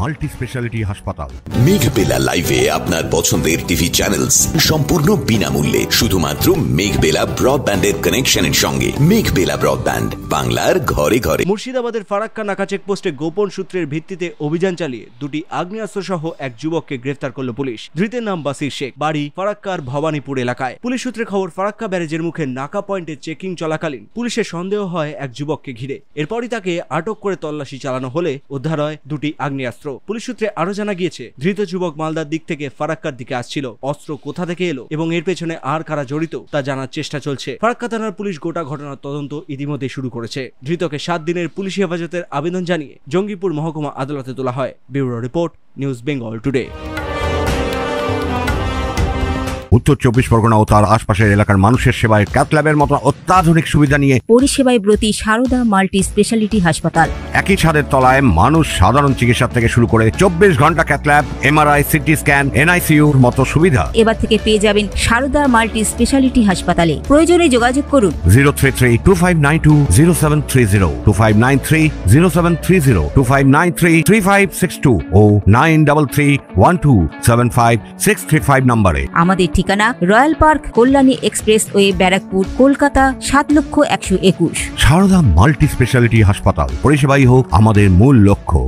Multi speciality হাসপাতাল। মেঘবেলা লাইভে আপনার পছন্দের টিভি চ্যানেলস সম্পূর্ণ বিনামূল্যে শুধুমাত্র মেঘবেলা ব্রডব্যান্ডের কানেকশনের সঙ্গে। মেঘবেলা ব্রডব্যান্ড, বাংলার ঘরে ঘরে। মুর্শিদাবাদের ফারাক্কা নাকা চেকপোস্টে গোপন সূত্রের ভিত্তিতে অভিযান চালিয়ে দুটি আগ্নেয়াস্ত্র সহ এক যুবককে গ্রেফতার করল পুলিশ। ধৃতের নাম বাসির শেখ, বাড়ি ফারাক্কার ভবানীপুর এলাকায়। পুলিশ সূত্রে খবর, ফারাক্কা ব্যারেজের মুখে নাকা পয়েন্টে চেকিং চলাকালীন পুলিশের সন্দেহ হয় এক যুবককে ঘিরে। এরপরই তাকে আটক করে তল্লাশি চালানো হলে উদ্ধার হয় দুটি আগ্নেয়াস্ত্র। পুলিশ সূত্রে আরো জানা গিয়েছে, ধৃত যুবক মালদার দিক থেকে ফারাক্কার দিকে আসছিল। অস্ত্র কোথা থেকে এলো এবং এর পেছনে আর কারা জড়িত তা জানার চেষ্টা চলছে। ফারাক্কা থানার পুলিশ গোটা ঘটনার তদন্ত ইতিমধ্যে শুরু করেছে। ধৃতকে 7 দিনের পুলিশি হেফাজতের আবেদন জানিয়ে জঙ্গিপুর মহকুমা আদালতে তোলা হয়। Bureau report, news Bengal today. উত্তর 24 পরগনা ও তার আশপাশের এলাকার মানুষের সেবায় ক্যাথ ল্যাবের মতো অত্যাধুনিক সুবিধা নিয়ে পরিষেবায় ব্রতী সারদা মাল্টি স্পেশালিটি হাসপাতাল। একই ছাদের তলায় মানুষ সাধারণ চিকিৎসা থেকে শুরু করে 24 ঘন্টা cath lab, MRI, CT scan, এনআইসিইউর মতো সুবিধা এবার থেকে পেয়ে যাবেন সারদা মাল্টি স্পেশালিটি হাসপাতালে। প্রয়োজনে যোগাযোগ করুন 033-2592-0730, 2593-0730, 2593-3562 ও 9331275635 নম্বরে। আমাদের ঠিকানা royal park, Kalyani express way, Barrackpore, Kolkata 7,121,000। Sarada multi speciality হাসপাতাল, পরিষেবাই হোক আমাদের মূল লক্ষ্য।